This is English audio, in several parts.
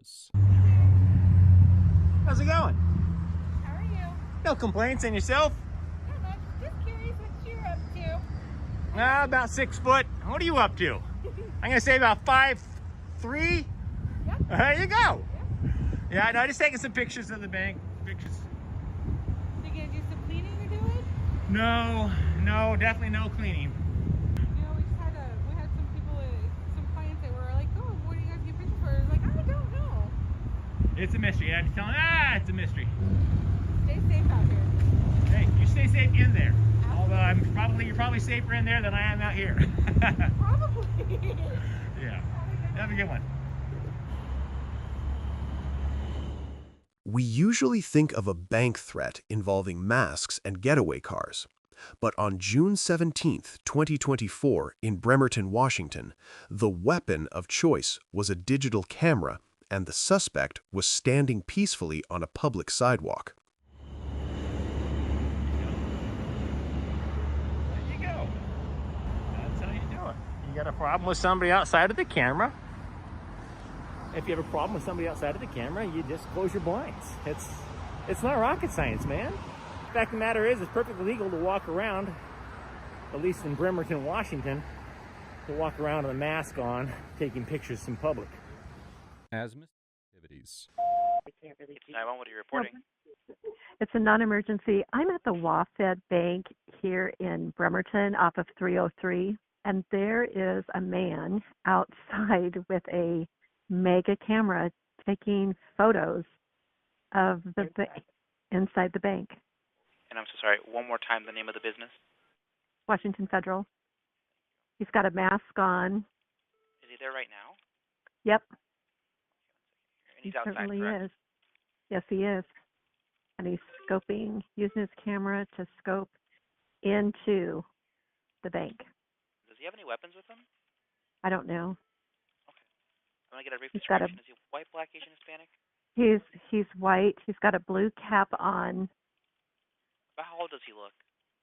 office. How's it going? How are you? No complaints. And yourself? Not much. Just curious what you're up to. About 6 foot. What are you up to? I'm gonna say about 5'3". Yep. There you go. Yep. Yeah, no, just taking some pictures of the bank. Pictures. So you gonna do some cleaning or do it? No, definitely no cleaning. You know, we had some people, some clients that were like, oh, what do you guys get pictures for? I was like, I don't know. It's a mystery. I just tell them, it's a mystery. Stay safe out here. Hey, you stay safe in there. Absolutely. Although you're probably safer in there than I am out here. Probably. Yeah. Have a good one. We usually think of a bank threat involving masks and getaway cars. But on June 17, 2024, in Bremerton, Washington, the weapon of choice was a digital camera, and the suspect was standing peacefully on a public sidewalk. There you go. That's how you do it. You got a problem with somebody outside of the camera. If you have a problem with somebody outside of the camera, you just close your blinds. It's not rocket science, man. The fact of the matter is, it's perfectly legal to walk around, at least in Bremerton, Washington, to walk around with a mask on, taking pictures in public. As activities. Kitsap, what are you reporting? It's a non-emergency. I'm at the WaFd Bank here in Bremerton off of 303, and there is a man outside with a mega camera taking photos of the inside the bank. And I'm so sorry, one more time, the name of the business? Washington Federal. He's got a mask on. Is he there right now? Yep. And he's He outside, certainly correct? is. Yes, he is. And he's scoping, using his camera to scope into the bank. Does he have any weapons with him? I don't know. I'm going to get a brief He's got description. Is he white, black, Asian, Hispanic? He's white. He's got a blue cap on. About how old does he look?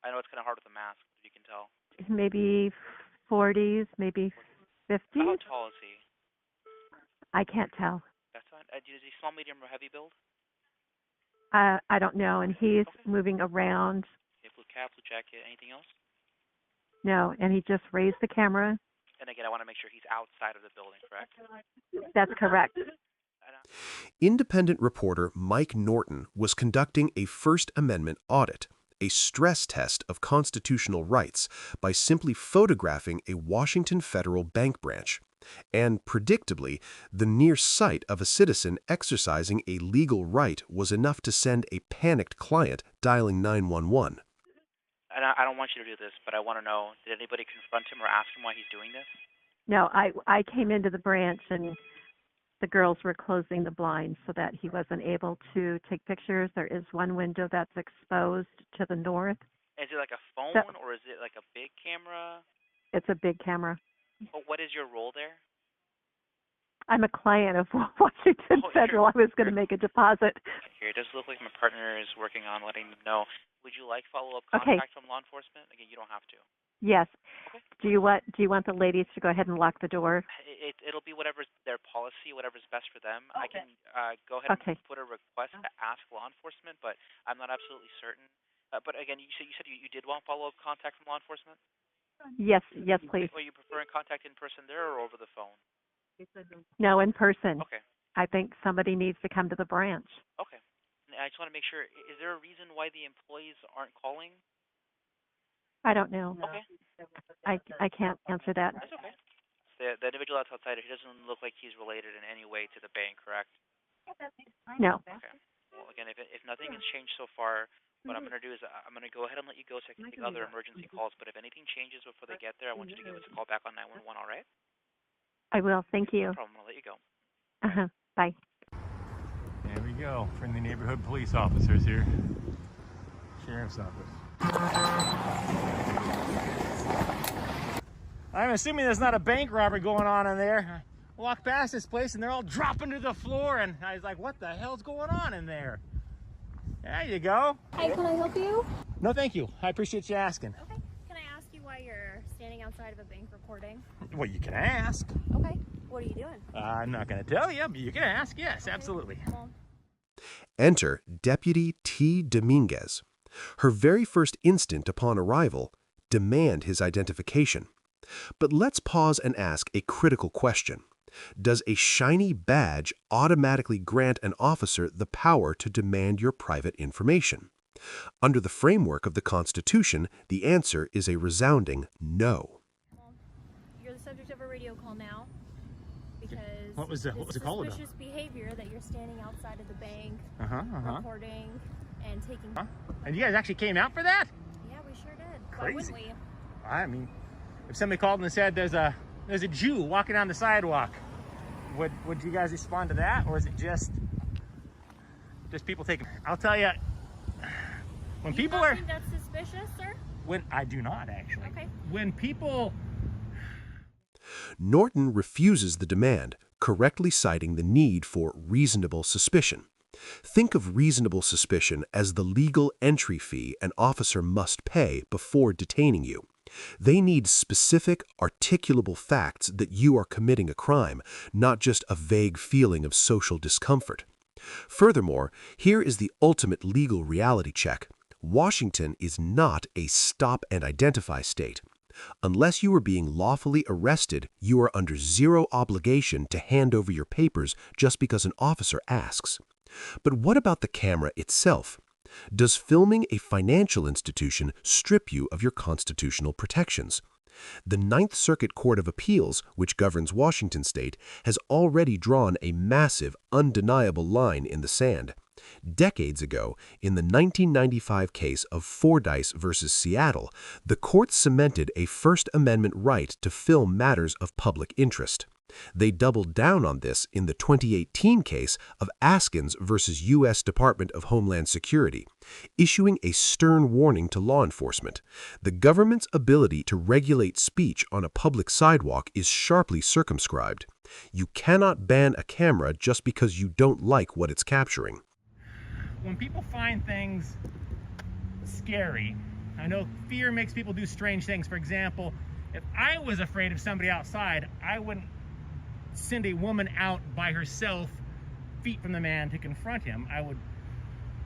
I know it's kind of hard with a mask, but you can tell. Maybe 40s, maybe 50s. How tall is he? I can't tell. That's fine. Is he small, medium, or heavy build? I don't know. And he's moving around. Okay, blue cap, blue jacket, anything else? No, and he just raised the camera. And again, I want to make sure he's outside of the building, correct? That's correct. Independent reporter Mike Norton was conducting a First Amendment audit, a stress test of constitutional rights, by simply photographing a Washington Federal bank branch. And predictably, the near sight of a citizen exercising a legal right was enough to send a panicked client dialing 911. And I don't want you to do this, but I want to know, did anybody confront him or ask him why he's doing this? No, I came into the branch and the girls were closing the blinds so that he wasn't able to take pictures. There is one window that's exposed to the north. Is it like a phone or is it like a big camera? It's a big camera. Oh, what is your role there? I'm a client of Washington Federal. Sure. I was going to make a deposit. Here, it does look like my partner is working on letting them know. Would you like follow-up contact from law enforcement? Again, you don't have to. Yes. Okay. Do you want the ladies to go ahead and lock the door? It'll be whatever's their policy, whatever's best for them. Okay. I can go ahead and put a request to ask law enforcement, but I'm not absolutely certain. But again, you said you did want follow-up contact from law enforcement? Yes, please. Were you preferring contact in person there or over the phone? No, in person. Okay. I think somebody needs to come to the branch. Okay. I just want to make sure, is there a reason why the employees aren't calling? I don't know. Okay. I can't answer that. That's okay. The individual that's outside, he doesn't look like he's related in any way to the bank, correct? No. Okay. Well, again, if nothing has changed so far, what I'm going to do is I'm going to go ahead and let you go so I can take other emergency calls. But if anything changes before they get there, I want you to give us a call back on 911, all right? I will. Thank you. No problem. I'll let you go. Bye. There we go. Friendly neighborhood police officers here. Sheriff's office. I'm assuming there's not a bank robbery going on in there. I walked past this place and they're all dropping to the floor and I was like, what the hell's going on in there? There you go. Hi, can I help you? No, thank you. I appreciate you asking. Okay. Can I ask you why you're standing outside of a bank recording? Well, you can ask. Okay. What are you doing? I'm not going to tell you, but you can ask. Yes, Okay. absolutely. Well, Enter Deputy T. Dominguez. Her very first instinct upon arrival, demand his identification. But let's pause and ask a critical question. Does a shiny badge automatically grant an officer the power to demand your private information? Under the framework of the Constitution, the answer is a resounding no. you're the subject of a radio call now because What was it called about? suspicious behavior that you're standing outside of the bank, recording and taking. And you guys actually came out for that? Yeah, we sure did. Why Crazy. wouldn't we? I mean, if somebody called and said there's a Jew walking down the sidewalk, would you guys respond to that, or is it just people taking? I'll tell you, when Do you people not are think that's suspicious, sir? when I do not actually. Okay. When people Norton refuses the demand, correctly citing the need for reasonable suspicion. Think of reasonable suspicion as the legal entry fee an officer must pay before detaining you. They need specific, articulable facts that you are committing a crime, not just a vague feeling of social discomfort. Furthermore, here is the ultimate legal reality check. Washington is not a stop and identify state. Unless you are being lawfully arrested, you are under zero obligation to hand over your papers just because an officer asks. But what about the camera itself? Does filming a financial institution strip you of your constitutional protections? The Ninth Circuit Court of Appeals, which governs Washington state, has already drawn a massive, undeniable line in the sand. Decades ago, in the 1995 case of Fordyce versus Seattle, the court cemented a First Amendment right to film matters of public interest. They doubled down on this in the 2018 case of Askins versus U.S. Department of Homeland Security, issuing a stern warning to law enforcement. The government's ability to regulate speech on a public sidewalk is sharply circumscribed. You cannot ban a camera just because you don't like what it's capturing. when people find things scary, I know fear makes people do strange things. For example, if I was afraid of somebody outside, I wouldn't send a woman out by herself, feet from the man, to confront him. I would,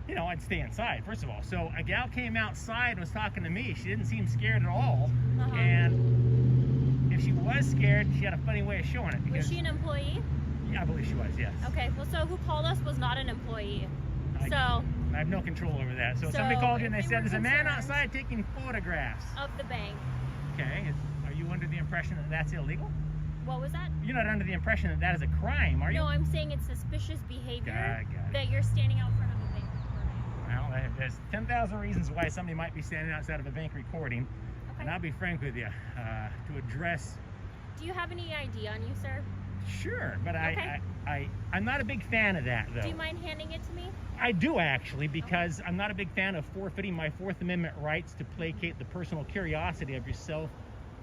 you know, I'd stay inside, first of all. So a gal came outside and was talking to me. She didn't seem scared at all. And if she was scared, she had a funny way of showing it. Was she an employee? Yeah, I believe she was, yes. Okay, well, so who called us was not an employee. I have no control over that. So somebody called you and they said, there's a man outside taking photographs. Of the bank. Okay, are you under the impression that that's illegal? What was that? You're not under the impression that that is a crime, are you? No, I'm saying it's suspicious behavior Got it. that you're standing out front of a bank recording. Well, there's 10,000 reasons why somebody might be standing outside of a bank recording. Okay. And I'll be frank with you, to address... Do you have any ID on you, sir? Sure, but Okay. I'm not a big fan of that, though. Do you mind handing it to me? I do, actually, because I'm not a big fan of forfeiting my Fourth Amendment rights to placate the personal curiosity of yourself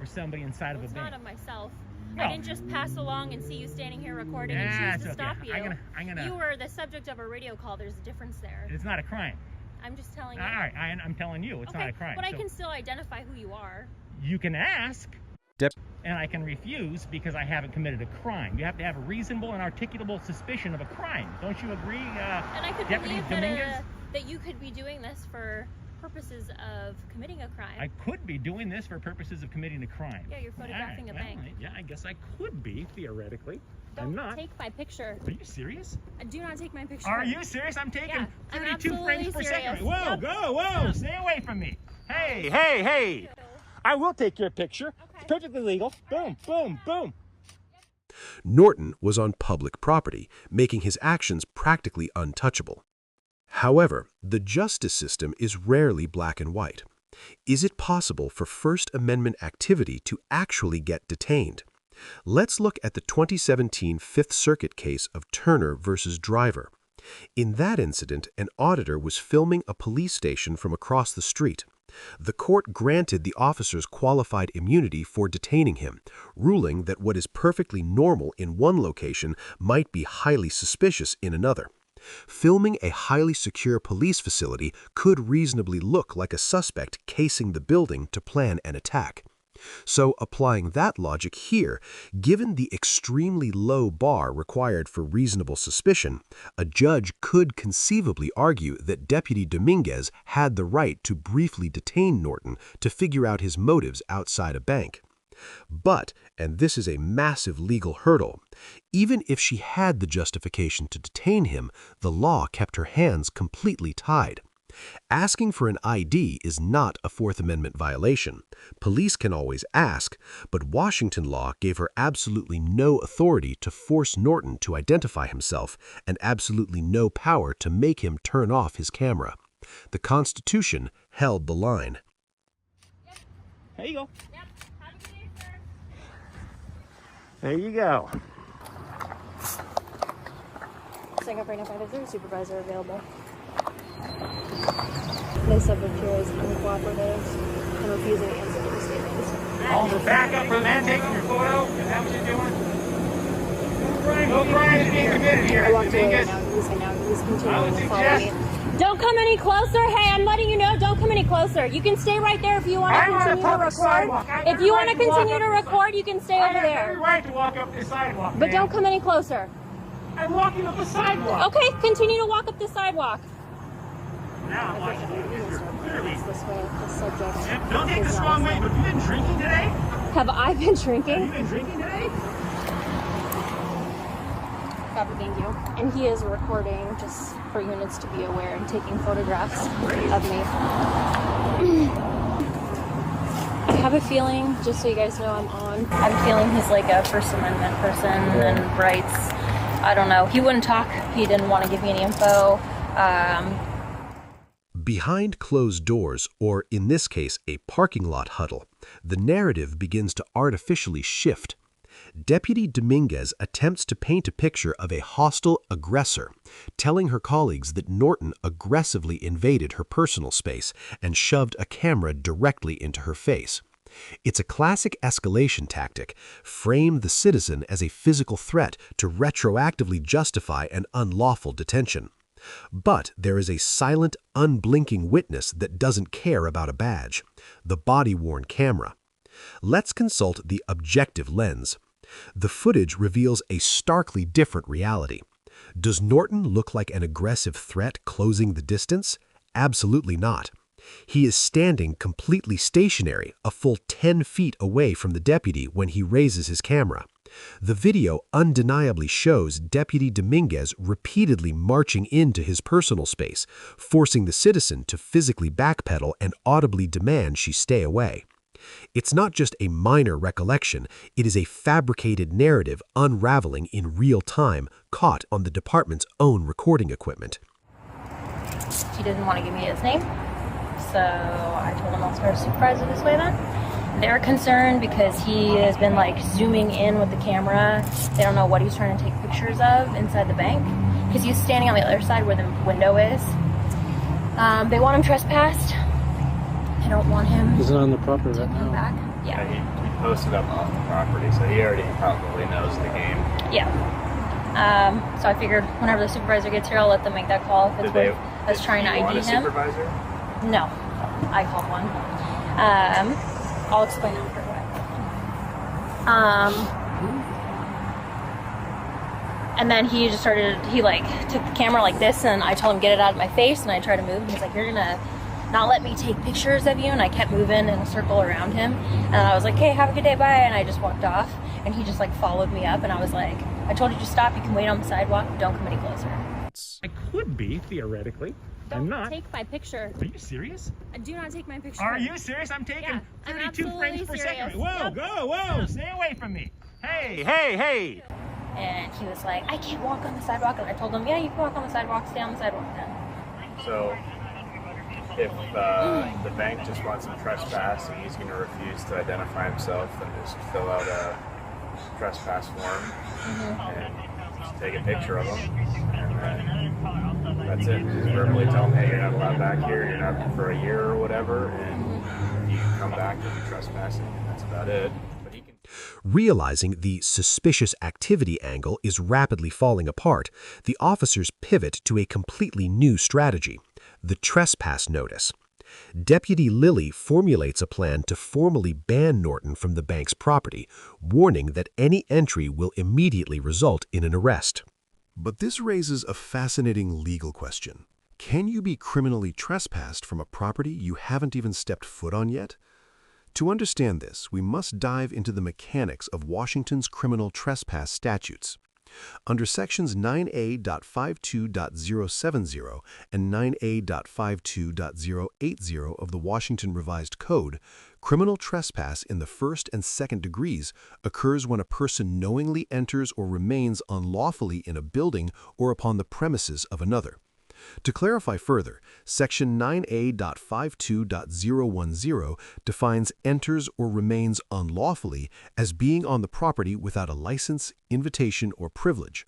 or somebody inside of a It's bank. not of myself. No. I didn't just pass along and see you standing here recording Yeah, and choose to it's okay. stop you. I'm gonna... You were the subject of a radio call. There's a difference there. It's not a crime. I'm just telling you. All right, I'm telling you, it's okay, not a crime. but I So can still identify who you are. you can ask, and I can refuse because I haven't committed a crime. You have to have a reasonable and articulable suspicion of a crime. Don't you agree, And I could Deputy believe Dominguez? that you could be doing this for purposes of committing a crime. I could be doing this for purposes of committing a crime. Yeah, you're photographing All a right, bank. well, yeah, I guess I could be, theoretically. Don't I'm not. take my picture. Are you serious? Do not take my picture. Are you serious? I'm taking Yeah, I'm 32 frames per absolutely second. serious. Whoa, Yep. go, whoa, stay away from me. Hey, hey, hey. I will take your picture. It's perfectly legal. Boom, boom, boom. Norton was on public property, making his actions practically untouchable. However, the justice system is rarely black and white. Is it possible for First Amendment activity to actually get detained? Let's look at the 2017 Fifth Circuit case of Turner versus Driver. In that incident, an auditor was filming a police station from across the street. The court granted the officers qualified immunity for detaining him, ruling that what is perfectly normal in one location might be highly suspicious in another. Filming a highly secure police facility could reasonably look like a suspect casing the building to plan an attack. So applying that logic here, given the extremely low bar required for reasonable suspicion, a judge could conceivably argue that Deputy Dominguez had the right to briefly detain Norton to figure out his motives outside a bank. But, and this is a massive legal hurdle, even if she had the justification to detain him, the law kept her hands completely tied. Asking for an ID is not a Fourth Amendment violation. Police can always ask, but Washington law gave her absolutely no authority to force Norton to identify himself and absolutely no power to make him turn off his camera. The Constitution held the line. There you go. Yep. Have a good day, sir. There you go. Fingerprint if either supervisor available. The subject here is uncooperative and refusing to answer to the statements. All the backup for the man taking your photo? Is that what you're doing? No crime is being committed here. I walked away right now. He's continuing to follow me. Don't come any closer. Hey, I'm letting you know, don't come any closer. You can stay right there if you want to continue to record. If you want to continue to record, you can stay over there. I have every right to walk up this sidewalk, But don't come any closer. I'm walking up the sidewalk. Okay, continue to walk up the sidewalk. Now I'm watching you. Clearly. This way, the subject. Don't take this the wrong way, but have you been drinking today? Have I been drinking? Have you been drinking today? Fabricating you. And he is recording, just for units to be aware, and taking photographs of me. I have a feeling, just so you guys know I'm feeling he's like a First Amendment person and rights. I don't know. He wouldn't talk. He didn't want to give me any info. Behind closed doors, or in this case, a parking lot huddle, the narrative begins to artificially shift. Deputy Dominguez attempts to paint a picture of a hostile aggressor, telling her colleagues that Norton aggressively invaded her personal space and shoved a camera directly into her face. It's a classic escalation tactic: frame the citizen as a physical threat to retroactively justify an unlawful detention. But there is a silent, unblinking witness that doesn't care about a badge: the body-worn camera. Let's consult the objective lens. The footage reveals a starkly different reality. Does Norton look like an aggressive threat closing the distance? Absolutely not. He is standing completely stationary, a full 10 feet away from the deputy when he raises his camera. The video undeniably shows Deputy Dominguez repeatedly marching into his personal space, forcing the citizen to physically backpedal and audibly demand she stay away. It's not just a minor recollection, it is a fabricated narrative unraveling in real time, caught on the department's own recording equipment. He didn't want to give me his name, so I told him I'll start a supervisor this way then. They're concerned because he has been like zooming in with the camera. They don't know what he's trying to take pictures of inside the bank because he's standing on the other side where the window is. They want him trespassed. I don't want him. He's not on the property right now. Back. Yeah. He posted up off the property, so he already probably knows the game. Yeah. So I figured whenever the supervisor gets here, I'll let them make that call if it's worth us trying to ID him. Supervisor? No, I called one. I'll explain after what. And then he just started. He like took the camera like this, and I told him get it out of my face, and I tried to move. And he's like, "You're gonna not let me take pictures of you," and I kept moving in a circle around him, and I was like, "Hey, have a good day, bye," and I just walked off, and he just like followed me up, and I was like, "I told you to stop, you can wait on the sidewalk, but don't come any closer." I could be, theoretically. I'm not. Take my picture. Are you serious? Do not take my picture. Are you serious? I'm taking 32 frames per second. Whoa, whoa, stay away from me. Hey. And he was like, "I can't walk on the sidewalk," and I told him, "Yeah, you can walk on the sidewalk, stay on the sidewalk then." So, if the bank just wants him trespass and he's going to refuse to identify himself, then just fill out a trespass form and just take a picture of him, and then that's it. Just verbally tell him, "Hey, you're not allowed back here, you're not for a year or whatever, and you can come back if you're trespassing," and that's about it. But he can. Realizing the suspicious activity angle is rapidly falling apart, the officers pivot to a completely new strategy: the Trespass Notice. Deputy Lilly formulates a plan to formally ban Norton from the bank's property, warning that any entry will immediately result in an arrest. But this raises a fascinating legal question. Can you be criminally trespassed from a property you haven't even stepped foot on yet? To understand this, we must dive into the mechanics of Washington's criminal trespass statutes. Under sections 9A.52.070 and 9A.52.080 of the Washington Revised Code, criminal trespass in the first and second degrees occurs when a person knowingly enters or remains unlawfully in a building or upon the premises of another. To clarify further, Section 9A.52.010 defines enters or remains unlawfully as being on the property without a license, invitation, or privilege.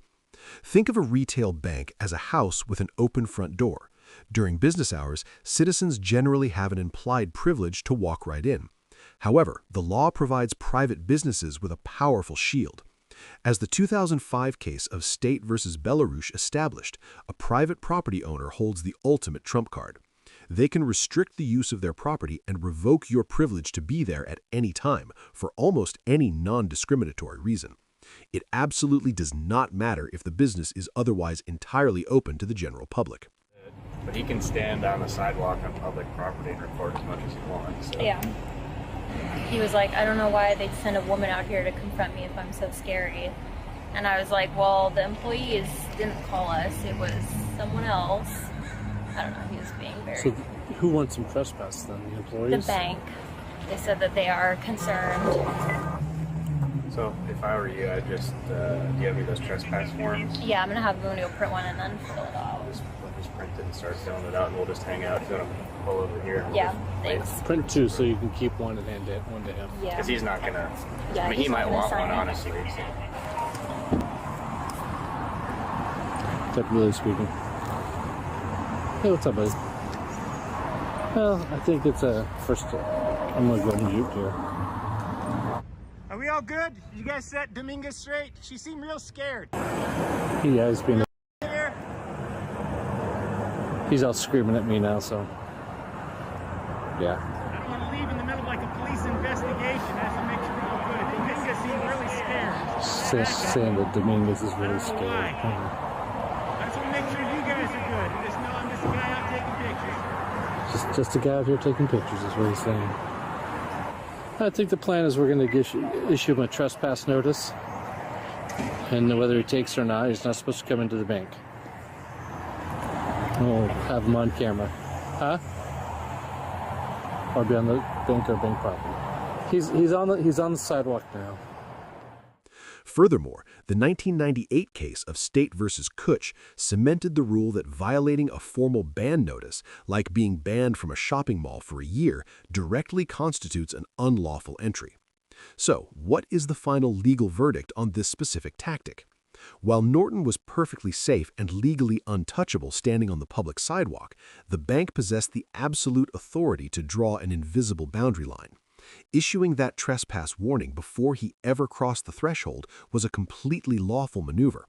Think of a retail bank as a house with an open front door. During business hours, citizens generally have an implied privilege to walk right in. However, the law provides private businesses with a powerful shield. As the 2005 case of State v. Belarus established, a private property owner holds the ultimate trump card. They can restrict the use of their property and revoke your privilege to be there at any time for almost any non-discriminatory reason. It absolutely does not matter if the business is otherwise entirely open to the general public. But he can stand on the sidewalk on public property and record as much as he wants. So. Yeah. He was like, I don't know why they'd send a woman out here to confront me if I'm so scary. And I was like, well, the employees didn't call us. It was someone else. I don't know. He was being very... So who wants him trespassed then? The employees? The bank. They said that they are concerned. So if I were you, I'd just, do you have any of those trespass forms? Yeah, I'm going to have Mooney print one and then fill it out. Just print it and start filling it out, and we'll just hang out. If you want to pull over here. Yeah, thanks. Print two so you can keep one and hand it one to him. Yeah. Because he's not going to... Yeah, I mean, he might want one, it. honestly. So. Technically speaking. Hey, what's up, buddy? Well, I think it's a first... I'm going to go and mute here. Are we all good? Did you guys set Dominguez straight? She seemed real scared. Yeah, he's being... Here. He's all screaming at me now, so... Yeah. I don't want to leave in the middle of like a police investigation. I have to make sure we're all good. Dominguez seemed really scared. Saying that Dominguez is really scared. I just want to make sure you guys are good. And just know I'm just a guy out taking pictures. Just a guy out here taking pictures is what he's saying. I think the plan is we're going to issue him a trespass notice. And whether he takes it or not, he's not supposed to come into the bank. We'll have him on camera. Huh? Or be on the bank or bank property. He's on the sidewalk now. Furthermore, the 1998 case of State v. Kutch cemented the rule that violating a formal ban notice, like being banned from a shopping mall for a year, directly constitutes an unlawful entry. So, what is the final legal verdict on this specific tactic? While Norton was perfectly safe and legally untouchable standing on the public sidewalk, the bank possessed the absolute authority to draw an invisible boundary line. Issuing that trespass warning before he ever crossed the threshold was a completely lawful maneuver.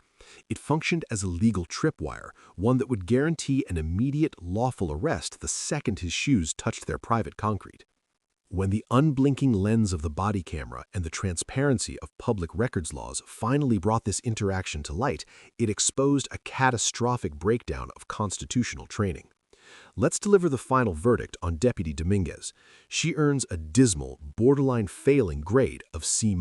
It functioned as a legal tripwire, one that would guarantee an immediate lawful arrest the second his shoes touched their private concrete. When the unblinking lens of the body camera and the transparency of public records laws finally brought this interaction to light, it exposed a catastrophic breakdown of constitutional training. Let's deliver the final verdict on Deputy Dominguez. She earns a dismal, borderline failing grade of C-.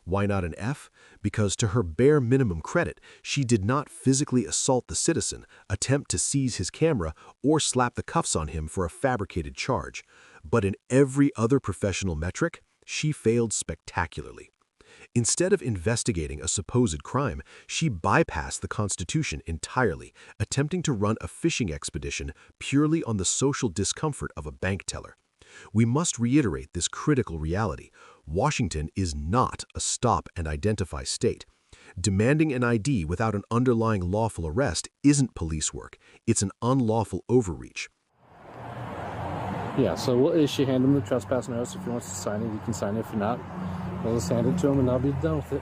Why not an F? Because to her bare minimum credit, she did not physically assault the citizen, attempt to seize his camera, or slap the cuffs on him for a fabricated charge. But in every other professional metric, she failed spectacularly. Instead of investigating a supposed crime, she bypassed the Constitution entirely, attempting to run a fishing expedition purely on the social discomfort of a bank teller. We must reiterate this critical reality. Washington is not a stop and identify state. Demanding an ID without an underlying lawful arrest isn't police work. It's an unlawful overreach. Yeah, so we'll hand him the trespass notice. If he wants to sign it, he can sign it. If not, we'll just hand it to him and I'll be done with it.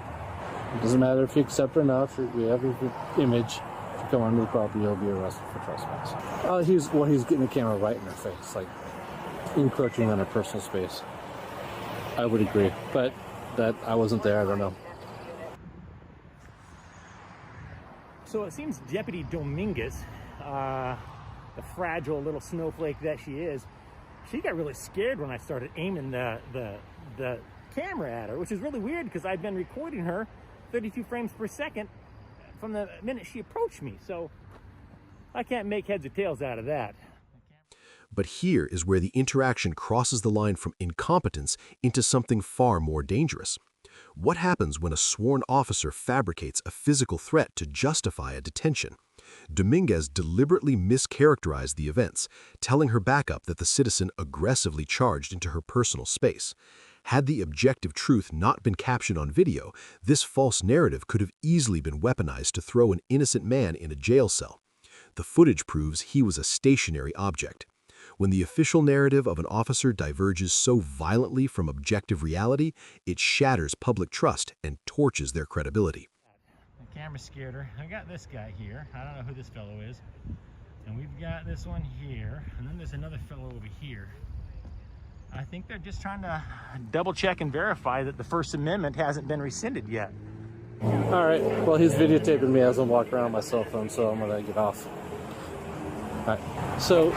It doesn't matter if you accept it or not. We have the image. you come onto the property, you'll be arrested for trespass. He's getting the camera right in her face, like encroaching on her personal space. I would agree, but that I wasn't there, I don't know. So it seems Deputy Dominguez, the fragile little snowflake that she is, she got really scared when I started aiming the camera at her, which is really weird because I've been recording her 32 frames per second from the minute she approached me. So I can't make heads or tails out of that. But here is where the interaction crosses the line from incompetence into something far more dangerous. What happens when a sworn officer fabricates a physical threat to justify a detention? Dominguez deliberately mischaracterized the events, telling her backup that the citizen aggressively charged into her personal space. Had the objective truth not been captured on video, this false narrative could have easily been weaponized to throw an innocent man in a jail cell. The footage proves he was a stationary object. When the official narrative of an officer diverges so violently from objective reality, it shatters public trust and torches their credibility. The camera scared her. I got this guy here. I don't know who this fellow is. And we've got this one here. And then there's another fellow over here. I think they're just trying to double check and verify that the First Amendment hasn't been rescinded yet. All right, well, he's videotaping me as I'm walking around my cell phone, so I'm gonna get off. All right, so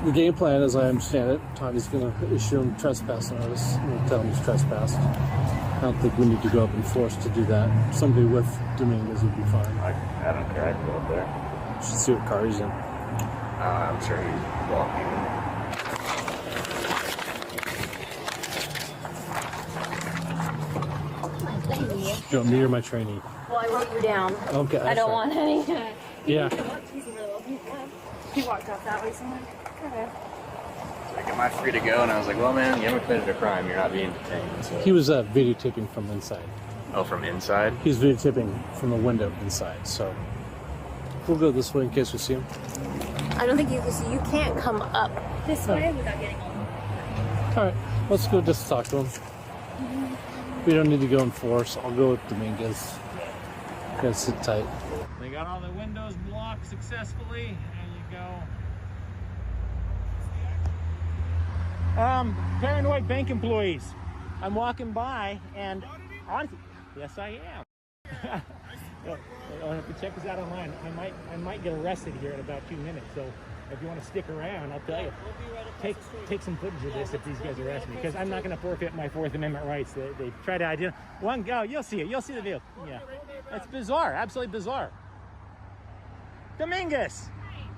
the game plan, as I understand it, Tony's gonna issue him trespass notice and tell him he's trespassed. I don't think we need to go up in force to do that. Somebody with Dominguez would be fine. I don't care. I can go up there. Should see what car he's in. I'm sure he's walking. Do you want me or my trainee? Well, I wrote you down. Okay. I don't want any. Yeah. He's little. He walked off that way somewhere. Okay. Like, am I free to go? And I was like, well, man, you haven't committed a crime. You're not being detained. So. He was videotaping from inside. Oh, from inside? He's videotaping from the window inside, so we'll go this way in case we see him. I don't think you can see. You can't come up this way without getting on. All right, let's go just talk to him. We don't need to go in force. I'll go with Dominguez. Gotta sit tight. They got all the windows blocked successfully. There you go. Paranoid bank employees. I'm walking by and honestly, yes I am. I'll have to check this out online. I might get arrested here in about 2 minutes. So if you want to stick around, I'll tell you. Take some footage of this if these guys arrest me, because I'm not going to forfeit my Fourth Amendment rights. They try to identify one go. You'll see it. You'll see the vehicle. Yeah, that's bizarre. Absolutely bizarre. Dominguez,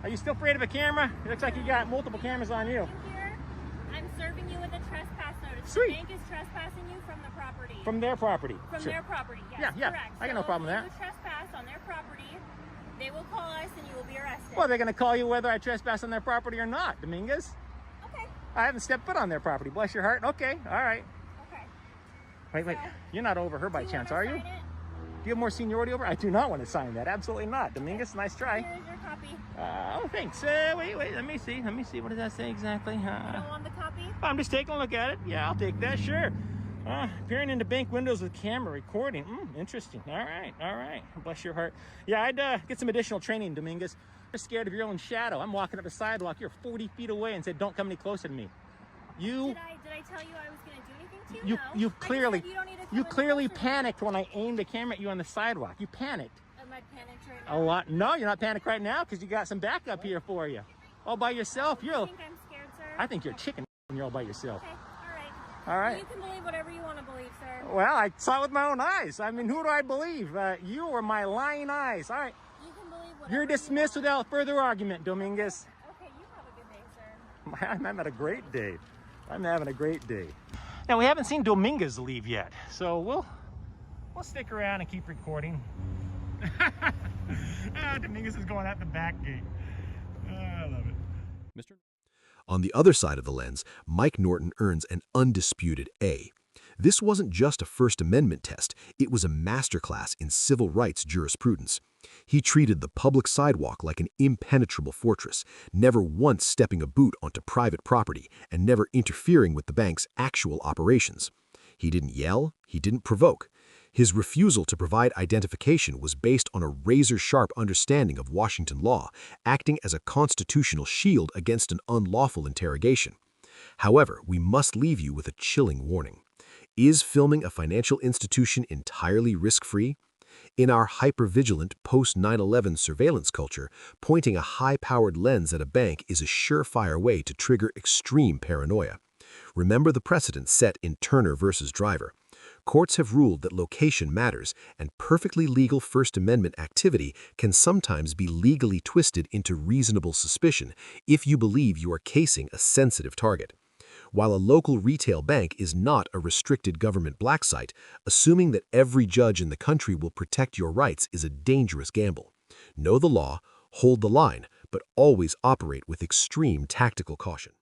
are you still afraid of a camera? It looks like you got multiple cameras on you. I'm serving you with a trespass notice. Sweet. The bank is trespassing you from the property. From their property. From Sure. their property, yes, Yeah. correct. I got no problem with So that. if you trespass on their property, they will call us and you will be arrested. Well, they're going to call you whether I trespass on their property or not, Dominguez. Okay. I haven't stepped foot on their property. Bless your heart. Okay. All right. Okay. Wait. So, You're not over her by do you chance, wanna are you? sign it? Do you have more seniority over? I do not want to sign that. Absolutely not. Dominguez, nice try. Here's your copy. Oh, thanks. Wait. Let me see. What does that say exactly? You don't want the copy? I'm just taking a look at it. Yeah, I'll take that. Sure. Peering into bank windows with camera recording. Interesting. All right. Bless your heart. Yeah, I'd get some additional training, Dominguez. You're scared of your own shadow. I'm walking up the sidewalk. You're 40 feet away and said, "Don't come any closer to me." Did I tell you I was going to do anything to you? No. You clearly, I just said you don't need to come you any clearly closer to me. panicked when I aimed the camera at you on the sidewalk. You panicked. Am I panicked right A now? lot. No, you're not panicked right now because you got some backup here for you. All by yourself. You think I'm scared, sir? I think you're chicken when you're all by yourself. Okay, All right. You can believe whatever you want to believe, sir. Well, I saw it with my own eyes. I mean, who do I believe? You or my lying eyes? All right. You can believe whatever You're you dismissed want. without further argument, Dominguez. Okay, you have a good day, sir. I'm having a great day. I'm having a great day. Now, we haven't seen Dominguez leave yet, so we'll stick around and keep recording. Dominguez is going out the back gate. I love it. On the other side of the lens, Mike Norton earns an undisputed A. This wasn't just a First Amendment test, it was a masterclass in civil rights jurisprudence. He treated the public sidewalk like an impenetrable fortress, never once stepping a boot onto private property and never interfering with the bank's actual operations. He didn't yell, he didn't provoke. His refusal to provide identification was based on a razor-sharp understanding of Washington law, acting as a constitutional shield against an unlawful interrogation. However, we must leave you with a chilling warning. Is filming a financial institution entirely risk-free? In our hyper-vigilant post-9/11 surveillance culture, pointing a high-powered lens at a bank is a surefire way to trigger extreme paranoia. Remember the precedent set in Turner versus Driver. Courts have ruled that location matters, and perfectly legal First Amendment activity can sometimes be legally twisted into reasonable suspicion if you believe you are casing a sensitive target. While a local retail bank is not a restricted government black site, assuming that every judge in the country will protect your rights is a dangerous gamble. Know the law, hold the line, but always operate with extreme tactical caution.